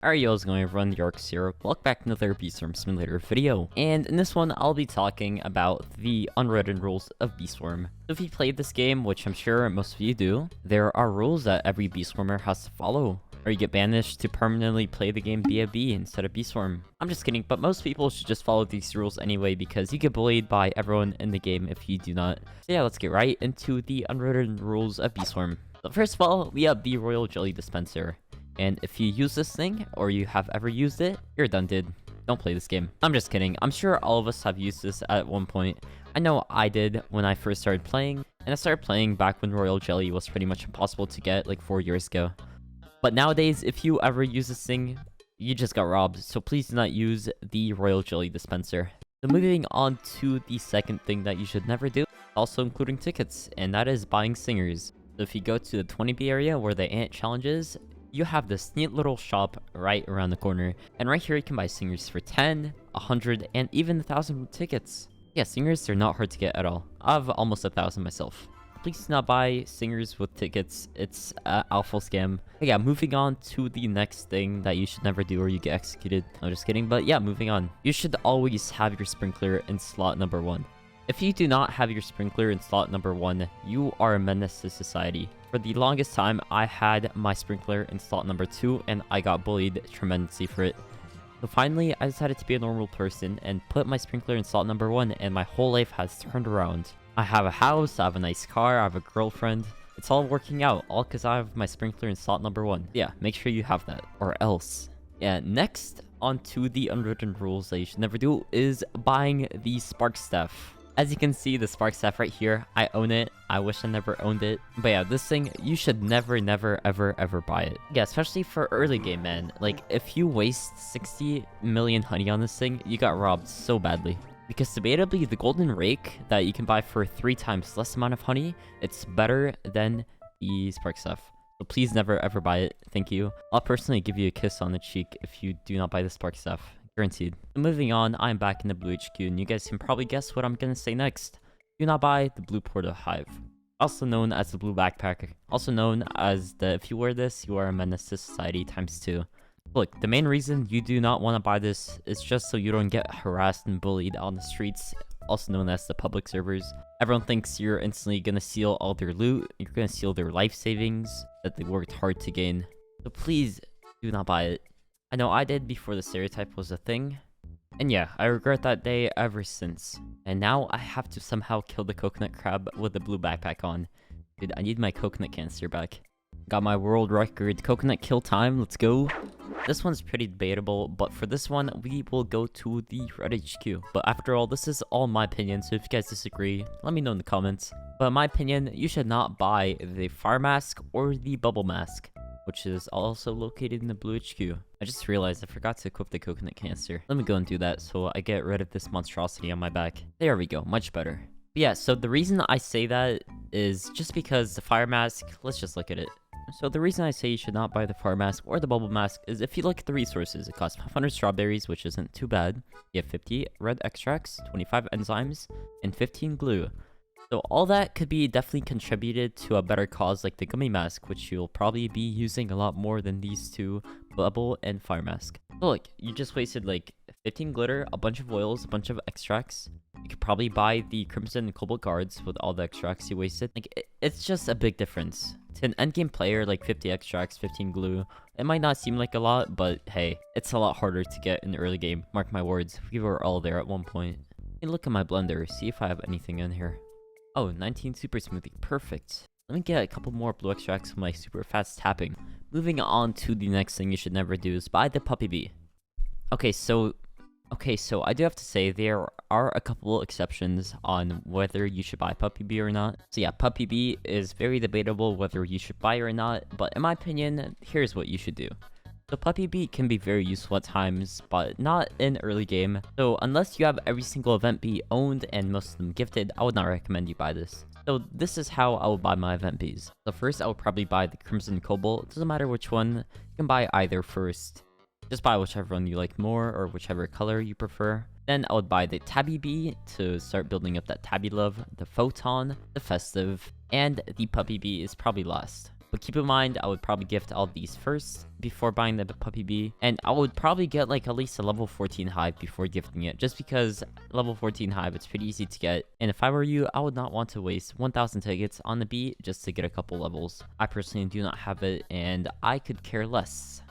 Alright, yo, how's it going everyone? Yarikz here. Welcome back to another Beastworm Simulator video. And in this one, I'll be talking about the unwritten rules of Beastworm. So if you played this game, which I'm sure most of you do, there are rules that every Beastwormer has to follow, or you get banished to permanently play the game via B instead of Beastworm. I'm just kidding, but most people should just follow these rules anyway because you get bullied by everyone in the game if you do not. So yeah, let's get right into the unwritten rules of Beastworm. So first of all, we have the Royal Jelly Dispenser. And if you use this thing, or you have ever used it, you're done, dude. Don't play this game. I'm just kidding. I'm sure all of us have used this at one point. I know I did when I first started playing. And I started playing back when Royal Jelly was pretty much impossible to get, like 4 years ago. But nowadays, if you ever use this thing, you just got robbed. So please do not use the Royal Jelly Dispenser. So moving on to the second thing that you should never do, also including tickets, and that is buying singers. So if you go to the 20B area where the ant challenge is, you have this neat little shop right around the corner, and right here you can buy singers for 10, 100, and even 1,000 tickets. Yeah, singers, they're not hard to get at all. I have almost 1,000 myself. Please do not buy singers with tickets. It's an awful scam. But yeah, moving on to the next thing that you should never do or you get executed. I'm just kidding, but yeah, moving on. You should always have your sprinkler in slot number 1. If you do not have your sprinkler in slot number 1, you are a menace to society. For the longest time, I had my sprinkler in slot number 2, and I got bullied tremendously for it. So finally, I decided to be a normal person and put my sprinkler in slot number 1, and my whole life has turned around. I have a house, I have a nice car, I have a girlfriend. It's all working out, all because I have my sprinkler in slot number 1. Yeah, make sure you have that, or else. Yeah, next on to the unwritten rules that you should never do is buying the spark staff. As you can see, the spark staff right here, I own it. I wish I never owned it. But yeah, this thing, you should never, ever buy it. Yeah, especially for early game, man. Like, if you waste 60 million honey on this thing, you got robbed so badly. Because debatably, the golden rake that you can buy for 3 times less amount of honey, it's better than the spark staff. So please never, ever buy it. Thank you. I'll personally give you a kiss on the cheek if you do not buy the spark staff. Guaranteed. Moving on, I'm back in the Blue HQ, and you guys can probably guess what I'm gonna say next. Do not buy the Blue Porta Hive, also known as the Blue Backpack, also known as the if you wear this, you are a menace to society ×2. Look, the main reason you do not want to buy this is just so you don't get harassed and bullied on the streets, also known as the public servers. Everyone thinks you're instantly gonna steal all their loot, you're gonna steal their life savings that they worked hard to gain. So please do not buy it. I know I did before the stereotype was a thing. And yeah, I regret that day ever since. And now I have to somehow kill the coconut crab with the blue backpack on. Dude, I need my coconut canister back. Got my world record coconut kill time, let's go. This one's pretty debatable, but for this one, we will go to the Red HQ. But after all, this is all my opinion, so if you guys disagree, let me know in the comments. But in my opinion, you should not buy the fire mask or the bubble mask, which is also located in the Blue HQ. I just realized I forgot to equip the coconut canister. Let me go and do that so I get rid of this monstrosity on my back. There we go, much better. But yeah, so the reason I say that is just because the fire mask, let's just look at it. So the reason I say you should not buy the fire mask or the bubble mask is if you look at the resources, it costs 500 strawberries, which isn't too bad. You have 50 red extracts, 25 enzymes, and 15 glue. So all that could be definitely contributed to a better cause like the gummy mask, which you'll probably be using a lot more than these two, bubble and fire mask. So look, you just wasted like 15 glitter, a bunch of oils, a bunch of extracts. You could probably buy the crimson and cobalt guards with all the extracts you wasted. Like, it's just a big difference. To an endgame player, like 50 extracts, 15 glue, it might not seem like a lot, but hey, it's a lot harder to get in the early game. Mark my words, we were all there at one point. Hey, look at my blender, see if I have anything in here. Oh, 19 super smoothie, perfect. Let me get a couple more blue extracts with my super fast tapping. Moving on to the next thing you should never do is buy the puppy bee. Okay, so I do have to say there are a couple exceptions on whether you should buy puppy bee or not. So yeah, puppy bee is very debatable whether you should buy it or not, but in my opinion, here's what you should do. So puppy bee can be very useful at times, but not in early game. So unless you have every single event bee owned and most of them gifted, I would not recommend you buy this. So this is how I would buy my event bees. So first I would probably buy the crimson cobalt. It doesn't matter which one, you can buy either first. Just buy whichever one you like more or whichever color you prefer. Then I would buy the tabby bee to start building up that tabby love, the photon, the festive, and the puppy bee is probably last. But keep in mind, I would probably gift all of these first before buying the puppy bee. And I would probably get like at least a level 14 hive before gifting it. Just because level 14 hive, it's pretty easy to get. And if I were you, I would not want to waste 1,000 tickets on the bee just to get a couple levels. I personally do not have it, and I could care less.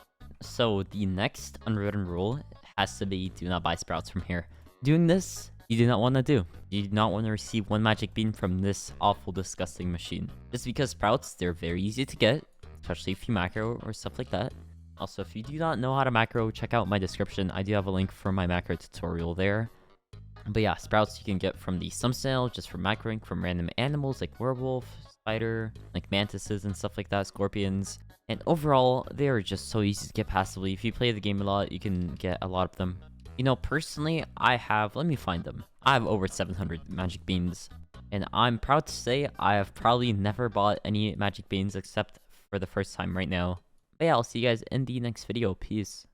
So the next unwritten rule has to be do not buy sprouts from here. Doing this, you do not want to do. You do not want to receive one magic bean from this awful, disgusting machine. Just because sprouts, they're very easy to get, especially if you macro or stuff like that. Also, if you do not know how to macro, check out my description. I do have a link for my macro tutorial there. But yeah, sprouts you can get from the slum sale, just from macroing from random animals like werewolf, spider, like mantises and stuff like that, scorpions. And overall, they are just so easy to get passively. If you play the game a lot, you can get a lot of them. You know, personally, I have, let me find them. I have over 700 magic beans. And I'm proud to say I have probably never bought any magic beans except for the first time right now. But yeah, I'll see you guys in the next video. Peace.